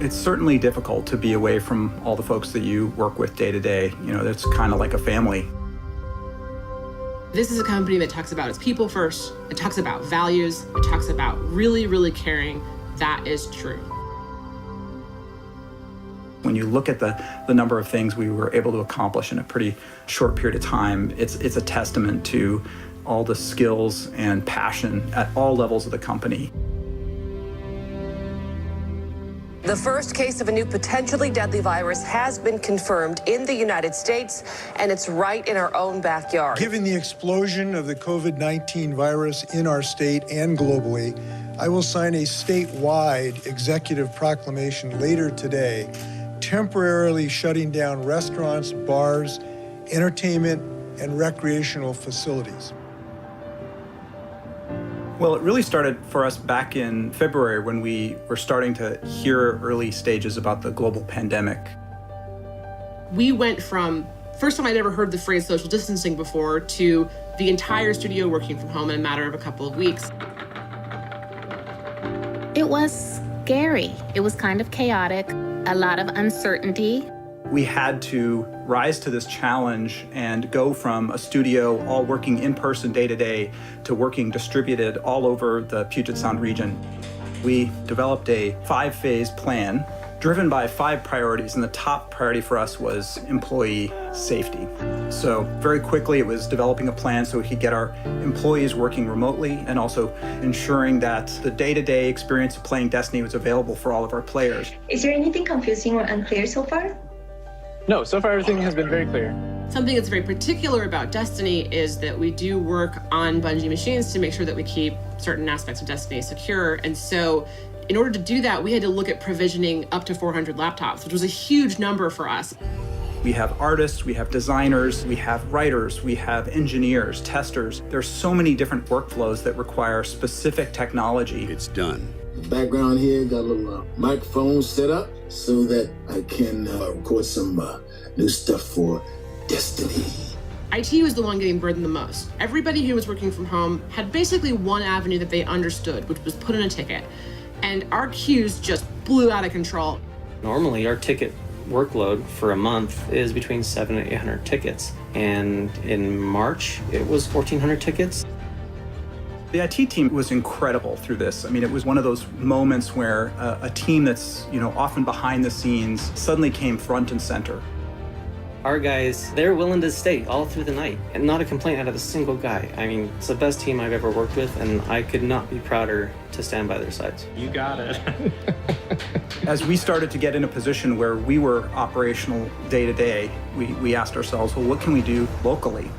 It's certainly difficult to be away from all the folks that you work with day to day. You know, it's kind of like a family. This is a company that talks about its people first. It talks about values. It talks about really, really caring. That is true. When you look at the number of things we were able to accomplish in a pretty short period of time, it's a testament to all the skills and passion at all levels of the company. The first case of a new potentially deadly virus has been confirmed in the United States, and it's right in our own backyard. Given the explosion of the COVID-19 virus in our state and globally, I will sign a statewide executive proclamation later today, temporarily shutting down restaurants, bars, entertainment, and recreational facilities. Well, it really started for us back in February when we were starting to hear early stages about the global pandemic. We went from, first time I'd ever heard the phrase social distancing before, to the entire studio working from home in a matter of a couple of weeks. It was scary. It was kind of chaotic, a lot of uncertainty. We had to rise to this challenge and go from a studio all working in person day to day to working distributed all over the Puget Sound region. We developed a 5-phase plan driven by 5 priorities, and the top priority for us was employee safety. So very quickly it was developing a plan so we could get our employees working remotely and also ensuring that the day-to-day experience of playing Destiny was available for all of our players. Is there anything confusing or unclear so far? No, so far everything has been very clear. Something that's very particular about Destiny is that we do work on Bungie machines to make sure that we keep certain aspects of Destiny secure. And so in order to do that, we had to look at provisioning up to 400 laptops, which was a huge number for us. We have artists, we have designers, we have writers, we have engineers, testers. There's so many different workflows that require specific technology. It's done. The background here got a little microphone set up so that I can record some new stuff for Destiny. IT was the one getting burdened the most. Everybody who was working from home had basically one avenue that they understood, which was put in a ticket. And our queues just blew out of control. Normally, our ticket workload for a month is between 700 and 800 tickets. And in March, it was 1,400 tickets. The IT team was incredible through this. I mean, it was one of those moments where a team that's, often behind the scenes suddenly came front and center. Our guys, they're willing to stay all through the night, and not a complaint out of a single guy. I mean, it's the best team I've ever worked with, and I could not be prouder to stand by their sides. You got it. As we started to get in a position where we were operational day to day, we asked ourselves, well, what can we do locally?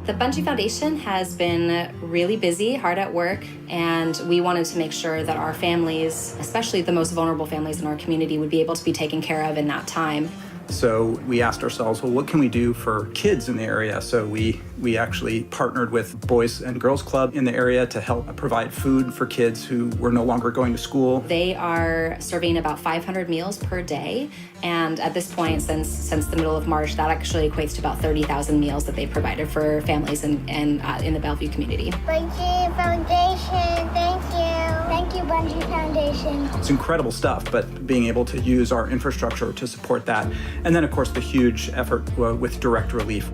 The Bungie Foundation has been really busy, hard at work, and we wanted to make sure that our families, especially the most vulnerable families in our community, would be able to be taken care of in that time. So we asked ourselves, well, what can we do for kids in the area? So we actually partnered with Boys and Girls Club in the area to help provide food for kids who were no longer going to school. They are serving about 500 meals per day. And at this point, since the middle of March, that actually equates to about 30,000 meals that they provided for families in the Bellevue community. Bungie Foundation, thank you. Thank you, Bungie Foundation. It's incredible stuff, but being able to use our infrastructure to support that. And then, of course, the huge effort with direct relief.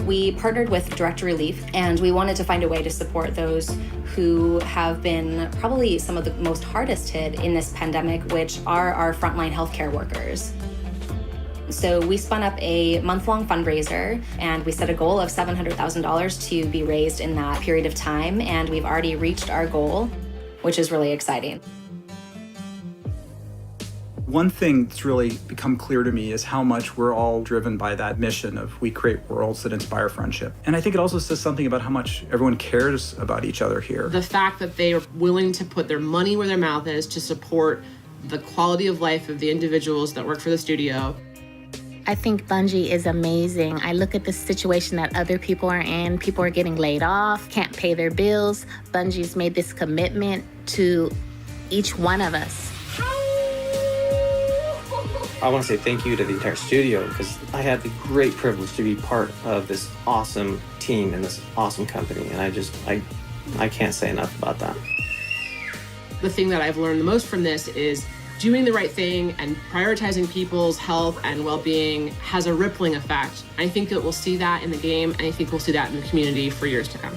We partnered with Direct Relief, and we wanted to find a way to support those who have been probably some of the most hardest hit in this pandemic, which are our frontline healthcare workers. So we spun up a month-long fundraiser, and we set a goal of $700,000 to be raised in that period of time, and we've already reached our goal, which is really exciting. One thing that's really become clear to me is how much we're all driven by that mission of we create worlds that inspire friendship. And I think it also says something about how much everyone cares about each other here. The fact that they are willing to put their money where their mouth is to support the quality of life of the individuals that work for the studio. I think Bungie is amazing. I look at the situation that other people are in. People are getting laid off, can't pay their bills. Bungie's made this commitment to each one of us. I want to say thank you to the entire studio because I had the great privilege to be part of this awesome team and this awesome company. And I I can't say enough about that. The thing that I've learned the most from this is doing the right thing and prioritizing people's health and well-being has a rippling effect. I think that we'll see that in the game, and I think we'll see that in the community for years to come.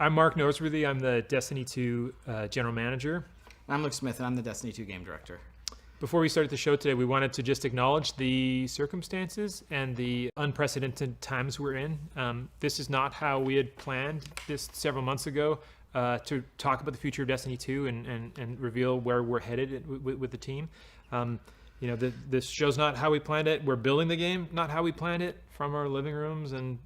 I'm Mark Noseworthy. I'm the Destiny 2 General Manager. I'm Luke Smith, and I'm the Destiny 2 Game Director. Before we started the show today, we wanted to just acknowledge the circumstances and the unprecedented times we're in. This is not how we had planned this several months ago to talk about the future of Destiny 2 and reveal where we're headed with the team. This show's not how we planned it. We're building the game, not how we planned it, from our living rooms and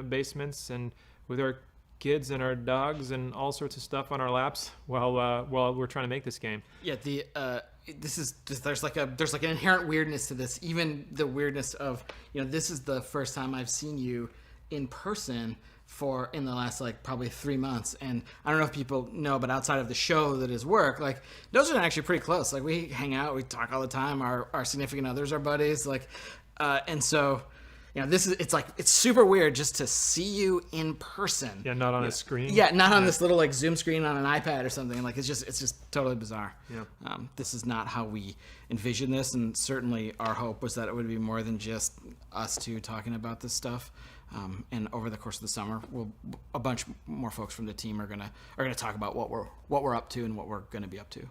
basements and with our kids and our dogs and all sorts of stuff on our laps while we're trying to make this game. Yeah, there's like an inherent weirdness to this. Even the weirdness of this is the first time I've seen you in person in the last probably 3 months, and I don't know if people know, but outside of the show that is work, those are actually pretty close. We hang out, we talk all the time. Our significant others are buddies, and so. It's super weird just to see you in person. Yeah, not on a screen. Yeah, not on this little Zoom screen on an iPad or something. It's just totally bizarre. Yeah. This is not how we envisioned this, and certainly our hope was that it would be more than just us two talking about this stuff. And over the course of the summer, a bunch more folks from the team are gonna talk about what we're up to and what we're gonna be up to.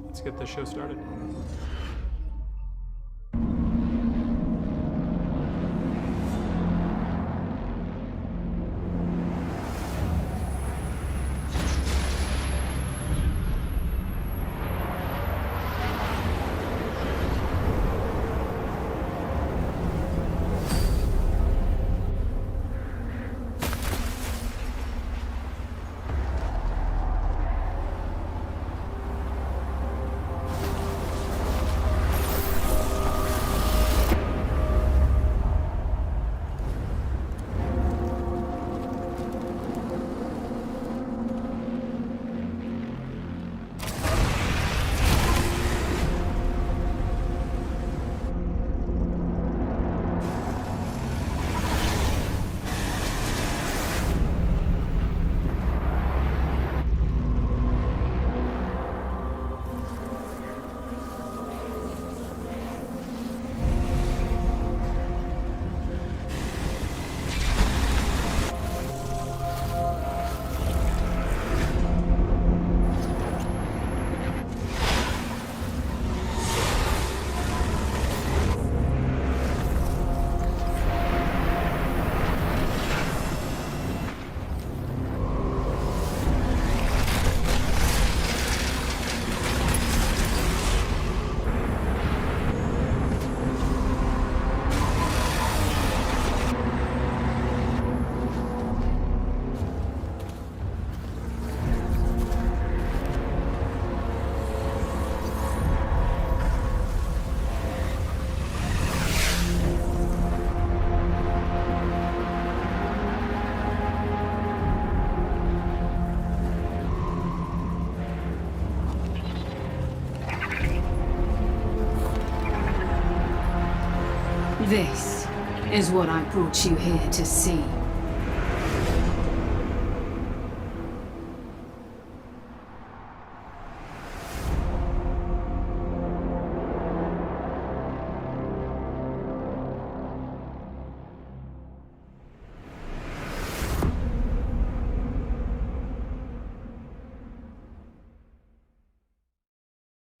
Let's get the show started. This is what I brought you here to see.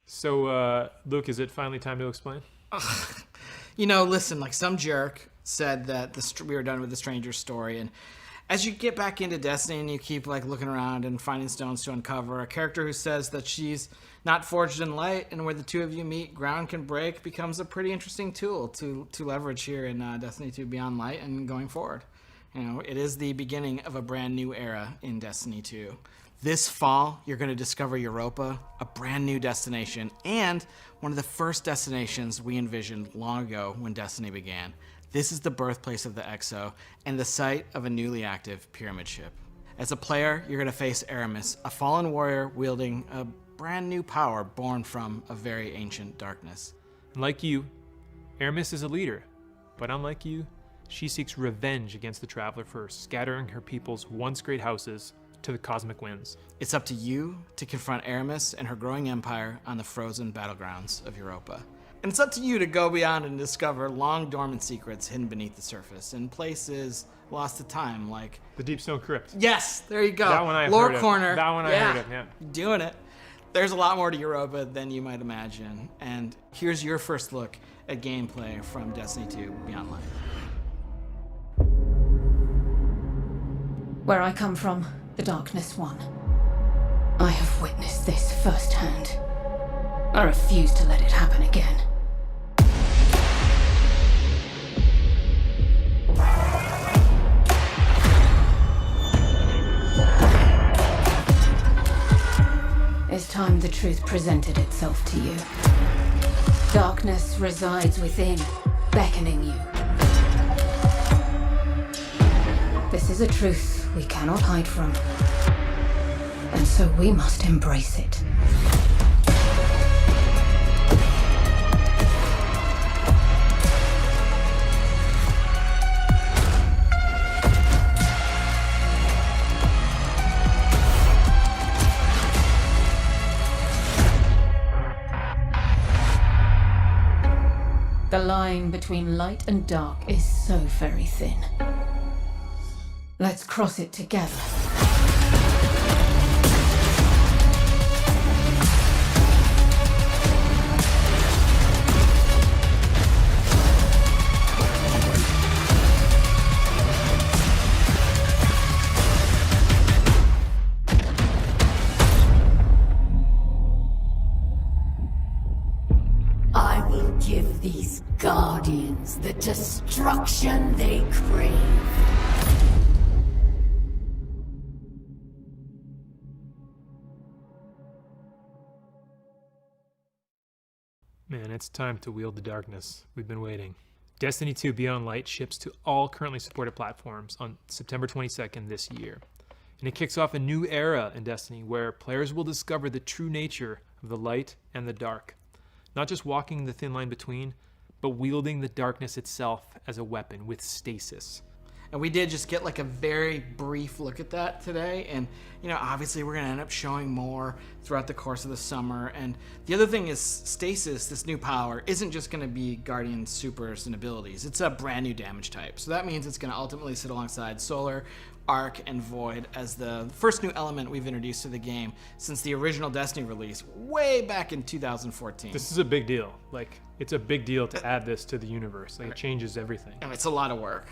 So, Luke, is it finally time to explain? Listen, some jerk said that we were done with the Stranger's story, and as you get back into Destiny and you keep looking around and finding stones to uncover, a character who says that she's not forged in light, and where the two of you meet, ground can break, becomes a pretty interesting tool to leverage here in Destiny 2 Beyond Light and going forward. It is the beginning of a brand new era in Destiny 2. This fall, you're going to discover Europa, a brand new destination, and one of the first destinations we envisioned long ago when Destiny began. This is the birthplace of the Exo and the site of a newly active pyramid ship. As a player, you're going to face Aramis, a fallen warrior wielding a brand new power born from a very ancient darkness. Like you, Aramis is a leader, but unlike you, she seeks revenge against the Traveler first, scattering her people's once great houses to the cosmic winds. It's up to you to confront Aramis and her growing empire on the frozen battlegrounds of Europa. And it's up to you to go beyond and discover long dormant secrets hidden beneath the surface in places lost to time, like the Deep Stone Crypt. Yes, there you go. That one I Lore heard Corner. Of. That one I heard of, yeah. Doing it. There's a lot more to Europa than you might imagine. And here's your first look at gameplay from Destiny 2 Beyond Light. Where I come from, the Darkness won. I have witnessed this firsthand. I refuse to let it happen again. It's time the truth presented itself to you. Darkness resides within, beckoning you. This is a truth we cannot hide from, and so we must embrace it. The line between light and dark is so very thin. Let's cross it together. I will give these Guardians the destruction they crave. Man, it's time to wield the darkness. We've been waiting. Destiny 2 Beyond Light ships to all currently supported platforms on September 22nd this year. And it kicks off a new era in Destiny where players will discover the true nature of the light and the dark. Not just walking the thin line between, but wielding the darkness itself as a weapon with stasis. And we did just get like a very brief look at that today. And, you know, obviously we're going to end up showing more throughout the course of the summer. And the other thing is Stasis, this new power, isn't just going to be Guardian supers and abilities. It's a brand new damage type. So that means it's going to ultimately sit alongside Solar, Arc, and Void as the first new element we've introduced to the game since the original Destiny release way back in 2014. This is a big deal. Like, it's a big deal to add this to the universe. Like, it changes everything. And it's a lot of work.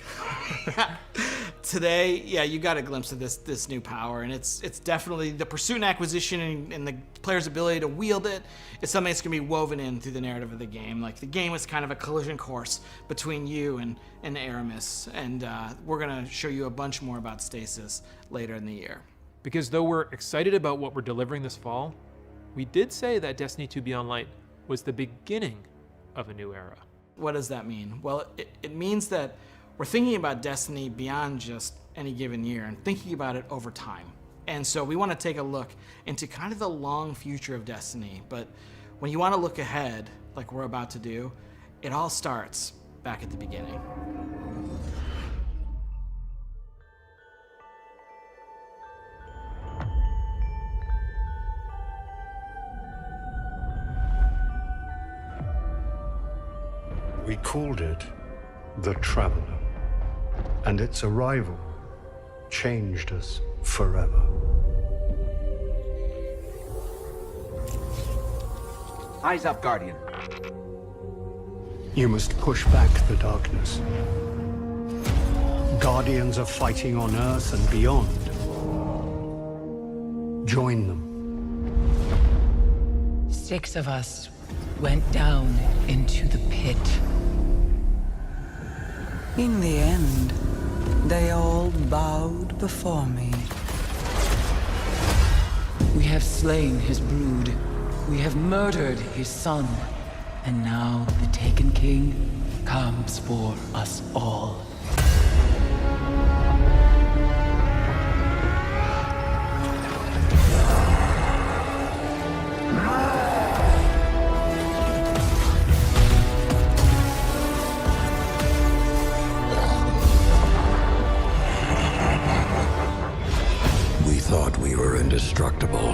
Today, yeah, you got a glimpse of this new power, and it's definitely the pursuit and acquisition and the player's ability to wield it is something that's going to be woven in through the narrative of the game. Like, the game is kind of a collision course between you and Aramis, and we're going to show you a bunch more about Stasis later in the year. Because though we're excited about what we're delivering this fall, we did say that Destiny 2 Beyond Light was the beginning of a new era. What does that mean? Well, it means that we're thinking about Destiny beyond just any given year and thinking about it over time. And so we want to take a look into kind of the long future of Destiny. But when you want to look ahead, like we're about to do, it all starts back at the beginning. We called it the Traveler, and its arrival changed us forever. Eyes up, Guardian. You must push back the darkness. Guardians are fighting on Earth and beyond. Join them. 6 of us went down into the pit. In the end, they all bowed before me. We have slain his brood. We have murdered his son. And now the Taken King comes for us all. We thought we were indestructible.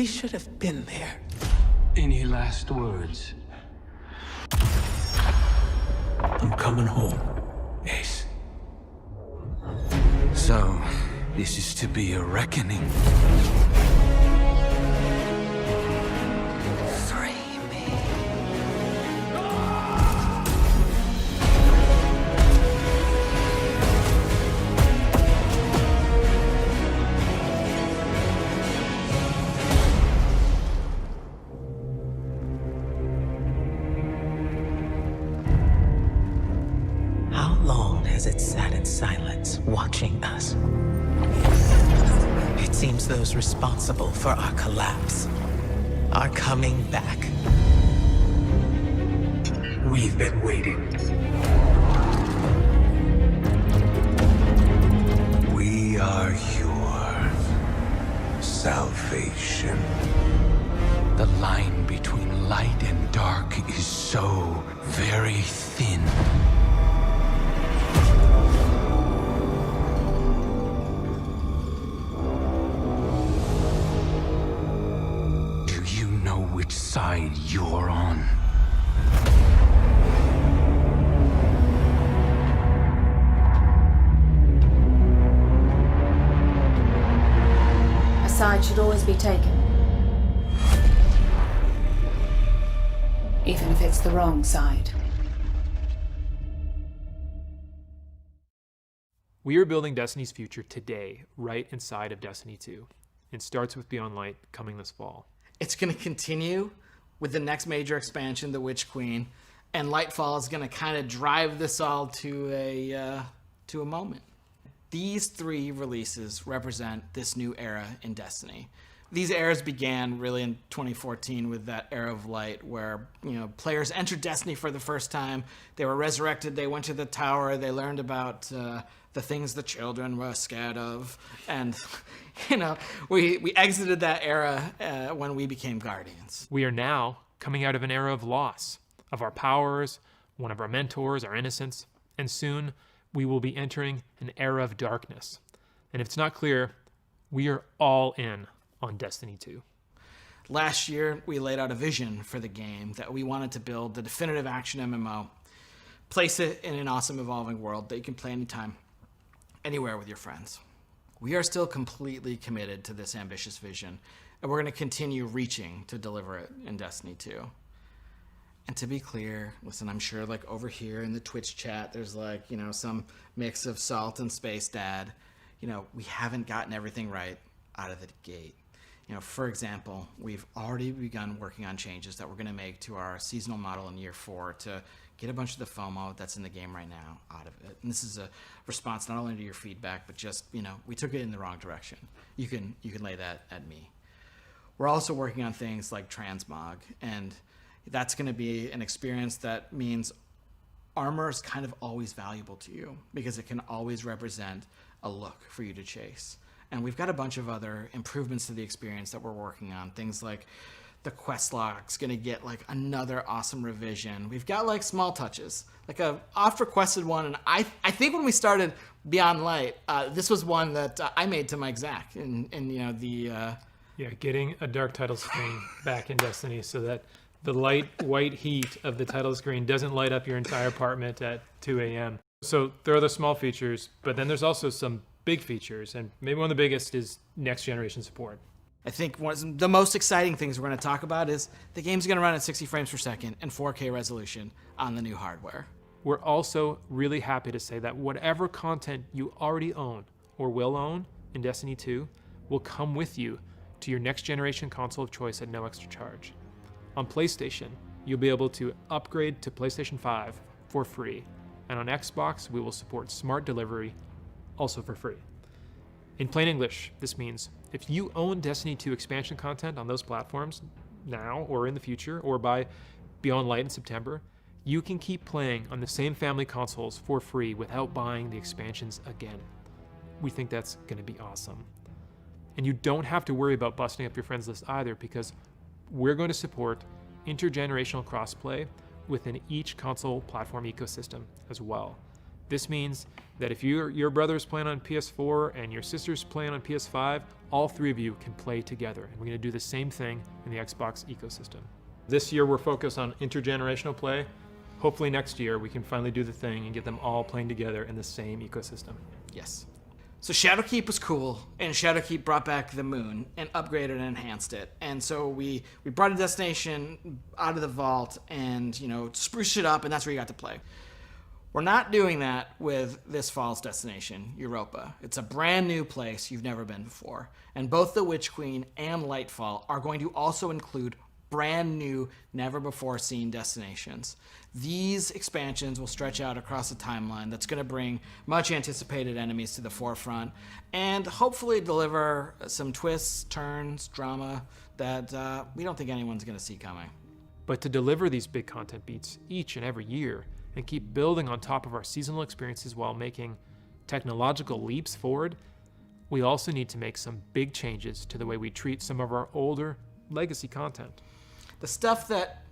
should have been there. Any last words? I'm coming home, Ace. So, this is to be a reckoning. Free me. How long has it sat in silence, watching us? It seems those responsible for our collapse are coming back. We've been waiting. We are your salvation. The line between light and dark is so very thin. Do you know which side you're on? A side should always be taken. Even if it's the wrong side. We are building Destiny's future today, right inside of Destiny 2. It starts with Beyond Light coming this fall. It's going to continue with the next major expansion, The Witch Queen, and Lightfall is going to kind of drive this all to a moment. These three releases represent this new era in Destiny. These eras began really in 2014 with that era of light where, players entered Destiny for the first time. They were resurrected. They went to the tower. They learned about the things the children were scared of. And, we exited that era when we became Guardians. We are now coming out of an era of loss of our powers, one of our mentors, our innocence, and soon we will be entering an era of darkness. And if it's not clear, we are all in on Destiny 2. Last year, we laid out a vision for the game that we wanted to build the definitive action MMO, place it in an awesome evolving world that you can play anytime, anywhere with your friends. We are still completely committed to this ambitious vision, and we're going to continue reaching to deliver it in Destiny 2. And to be clear, listen, I'm sure over here in the Twitch chat, there's some mix of salt and space dad. We haven't gotten everything right out of the gate. For example, we've already begun working on changes that we're going to make to our seasonal model in year 4 to get a bunch of the FOMO that's in the game right now out of it. And this is a response not only to your feedback, but just, we took it in the wrong direction. You can lay that at me. We're also working on things like transmog, and that's going to be an experience that means armor is kind of always valuable to you because it can always represent a look for you to chase. And we've got a bunch of other improvements to the experience that we're working on. Things like the quest log's going to get another awesome revision. We've got small touches, a oft requested one. And I think when we started Beyond Light, this was one that I made to Mike Zach getting a dark title screen back in Destiny so that the light white heat of the title screen doesn't light up your entire apartment at 2 a.m. So there are the small features, but then there's also some big features, and maybe one of the biggest is next generation support. I think one of the most exciting things we're going to talk about is the game's going to run at 60 frames per second and 4K resolution on the new hardware. We're also really happy to say that whatever content you already own or will own in Destiny 2 will come with you to your next generation console of choice at no extra charge. On PlayStation, you'll be able to upgrade to PlayStation 5 for free, and on Xbox, we will support smart delivery also for free. In plain English, this means if you own Destiny 2 expansion content on those platforms now or in the future, or by Beyond Light in September, you can keep playing on the same family consoles for free without buying the expansions again. We think that's going to be awesome. And you don't have to worry about busting up your friends list either, because we're going to support intergenerational crossplay within each console platform ecosystem as well. This means that if your brother's playing on PS4 and your sister's playing on PS5, all three of you can play together. And we're going to do the same thing in the Xbox ecosystem. This year we're focused on intergenerational play. Hopefully next year we can finally do the thing and get them all playing together in the same ecosystem. Yes. So Shadowkeep was cool, and Shadowkeep brought back the moon and upgraded and enhanced it. And so we brought a destination out of the vault and, spruced it up, and that's where you got to play. We're not doing that with this fall's destination, Europa. It's a brand new place you've never been before. And both the Witch Queen and Lightfall are going to also include brand new, never before seen destinations. These expansions will stretch out across the timeline that's going to bring much anticipated enemies to the forefront and hopefully deliver some twists, turns, drama that we don't think anyone's going to see coming. But to deliver these big content beats each and every year and keep building on top of our seasonal experiences while making technological leaps forward, we also need to make some big changes to the way we treat some of our older legacy content. The stuff that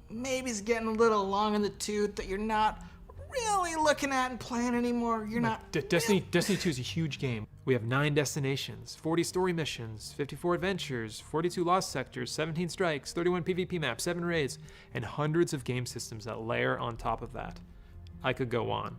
maybe is getting a little long in the tooth that you're not really looking at and playing anymore. You're not. Destiny 2 is a huge game. We have 9 destinations, 40 story missions, 54 adventures, 42 lost sectors, 17 strikes, 31 PvP maps, 7 raids, and hundreds of game systems that layer on top of that. I could go on,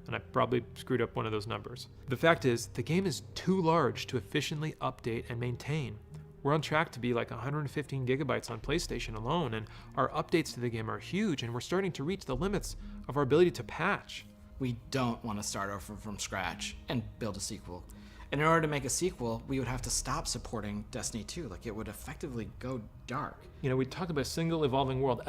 and I probably screwed up one of those numbers. The fact is, the game is too large to efficiently update and maintain. We're on track to be like 115 gigabytes on PlayStation alone, and our updates to the game are huge, and we're starting to reach the limits of our ability to patch. We don't want to start over from scratch and build a sequel. And in order to make a sequel, we would have to stop supporting Destiny 2. Like, it would effectively go dark. We talk about a single evolving world,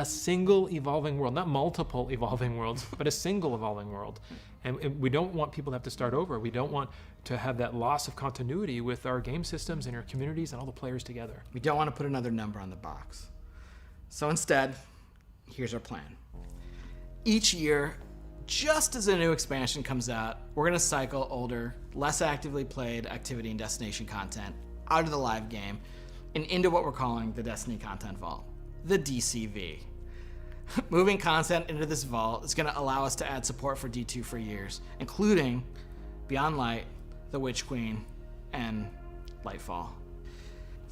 not multiple evolving worlds, but a single evolving world. And we don't want people to have to start over. We don't want to have that loss of continuity with our game systems and our communities and all the players together. We don't want to put another number on the box. So instead, here's our plan. Each year, just as a new expansion comes out, we're going to cycle older, less actively played activity and destination content out of the live game and into what we're calling the Destiny Content Vault, the DCV. Moving content into this vault is going to allow us to add support for D2 for years, including Beyond Light, the Witch Queen, and Lightfall.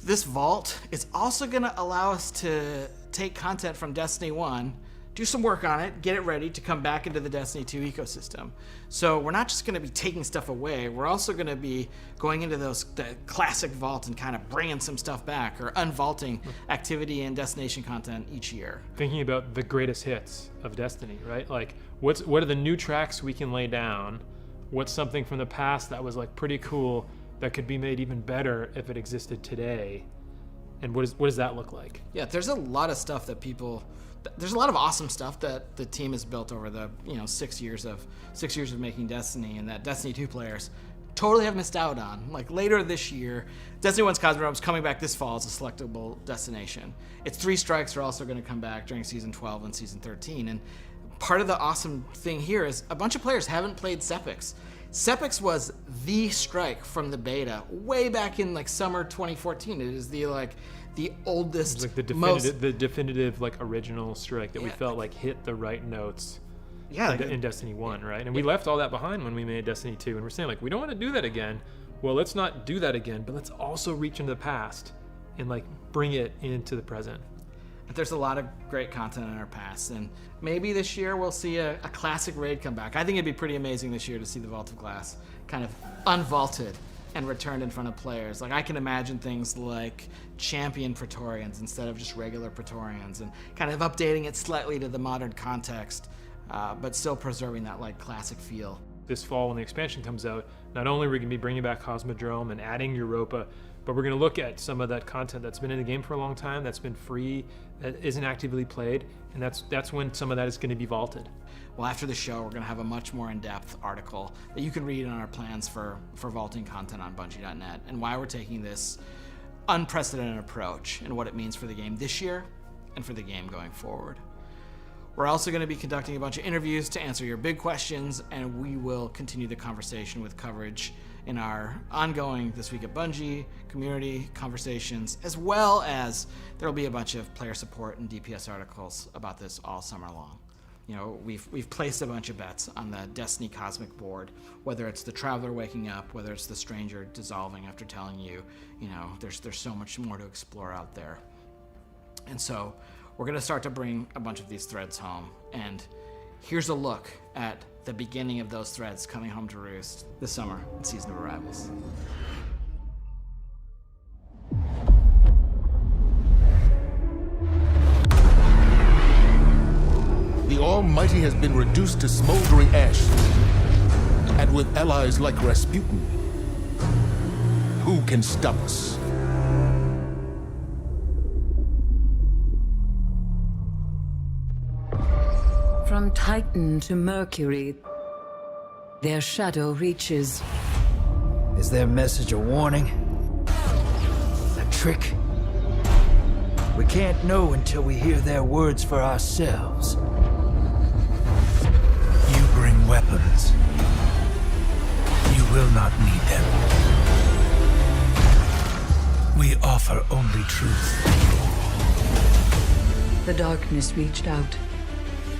This vault is also going to allow us to take content from Destiny 1, do some work on it, get it ready to come back into the Destiny 2 ecosystem. So we're not just going to be taking stuff away, we're also going to be going into the classic vault and kind of bringing some stuff back or unvaulting activity and destination content each year. Thinking about the greatest hits of Destiny, right? Like, what are the new tracks we can lay down? What's something from the past that was like pretty cool that could be made even better if it existed today? And what does that look like? Yeah, there's a lot of stuff that there's a lot of awesome stuff that the team has built over the 6 years of making Destiny, and that Destiny 2 players totally have missed out on. Like, later this year, Destiny 1's Cosmodrome is coming back this fall as a selectable destination. Its 3 strikes are also going to come back during Season 12 and Season 13, and part of the awesome thing here is a bunch of players haven't played Sepix. Sepix was the strike from the beta way back in like summer 2014. It is the oldest, like the definitive like original strike that we felt like hit the right notes. Yeah, in Destiny 1, right? And we left all that behind when we made Destiny 2, and we're saying like, we don't want to do that again. Well, let's not do that again, but let's also reach into the past and like bring it into the present. There's a lot of great content in our past, and maybe this year we'll see a classic raid come back. I think it'd be pretty amazing this year to see the Vault of Glass kind of unvaulted and returned in front of players. Like, I can imagine things like champion Praetorians instead of just regular Praetorians, and kind of updating it slightly to the modern context, but still preserving that like classic feel. This fall when the expansion comes out, not only are we going to be bringing back Cosmodrome and adding Europa, but we're going to look at some of that content that's been in the game for a long time, that's been free, that isn't actively played, and that's when some of that is going to be vaulted. Well, after the show, we're going to have a much more in-depth article that you can read on our plans for vaulting content on Bungie.net and why we're taking this unprecedented approach and what it means for the game this year and for the game going forward. We're also going to be conducting a bunch of interviews to answer your big questions, and we will continue the conversation with coverage in our ongoing This Week at Bungie community conversations, as well as there will be a bunch of player support and DPS articles about this all summer long. You know, we've placed a bunch of bets on the Destiny Cosmic board, whether it's the Traveler waking up, whether it's the Stranger dissolving after telling you, you know, there's so much more to explore out there. And so we're going to start to bring a bunch of these threads home. And here's a look at the beginning of those threads coming home to roost this summer in Season of Arrivals. The Almighty has been reduced to smoldering ash, and with allies like Rasputin, who can stop us? From Titan to Mercury, their shadow reaches. Is their message a warning? A trick? We can't know until we hear their words for ourselves. You bring weapons. You will not need them. We offer only truth. The darkness reached out,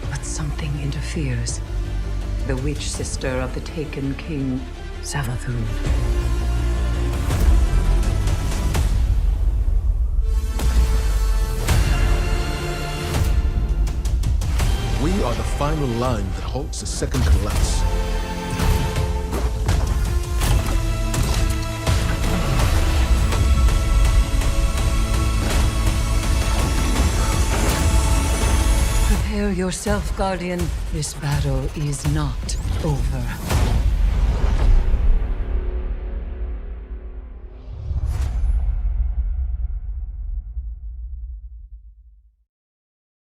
but something interferes. The witch sister of the taken king, Savathun. We are the final line that halts the second collapse. Prepare yourself, Guardian. This battle is not over.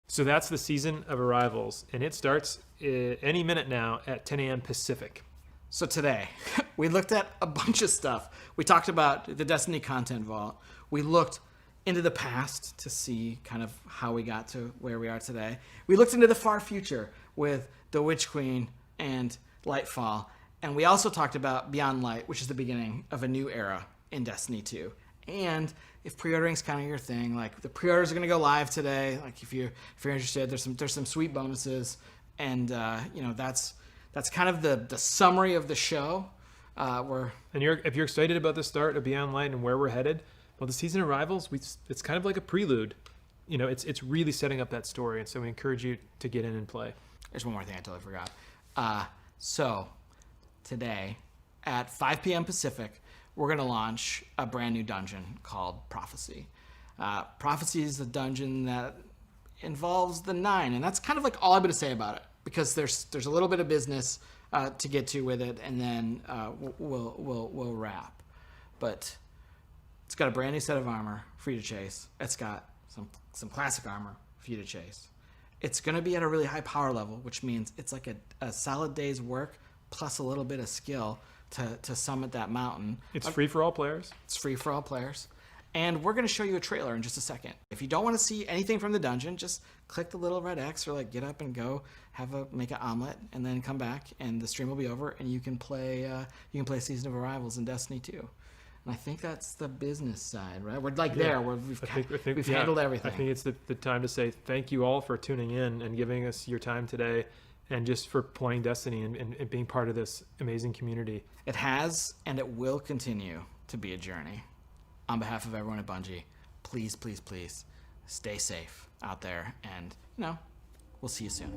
So that's the Season of Arrivals, and it starts any minute now at 10 a.m. Pacific. So today, we looked at a bunch of stuff. We talked about the Destiny Content Vault. We looked into the past to see kind of how we got to where we are today. We looked into the far future with the Witch Queen and Lightfall. And we also talked about Beyond Light, which is the beginning of a new era in Destiny 2. And if pre-ordering's kind of your thing, like the pre-orders are going to go live today. Like if you're interested, there's some sweet bonuses, and you know that's kind of the summary of the show. If you're excited about the start of Beyond Light and where we're headed, well, the Season of Arrivals, it's kind of like a prelude. You know, it's really setting up that story, and so we encourage you to get in and play. There's one more thing I totally forgot. So today at 5 p.m. Pacific, we're going to launch a brand new dungeon called Prophecy. Prophecy is a dungeon that involves the Nine, and that's kind of like all I'm going to say about it, because there's a little bit of business to get to with it, and then we'll wrap. But it's got a brand new set of armor for you to chase. It's got some classic armor for you to chase. It's going to be at a really high power level, which means it's like a solid day's work plus a little bit of skill to summit that mountain. It's free for all players. It's free for all players. And we're going to show you a trailer in just a second. If you don't want to see anything from the dungeon, just click the little red X, or like get up and go make an omelet, and then come back, and the stream will be over, and you can play Season of Arrivals in Destiny 2. And I think that's the business side, right? We're like there, where we've handled everything. I think it's the time to say thank you all for tuning in and giving us your time today, and just for playing Destiny and being part of this amazing community. It has, and it will continue to be a journey. On behalf of everyone at Bungie, please, please, please stay safe out there, and we'll see you soon.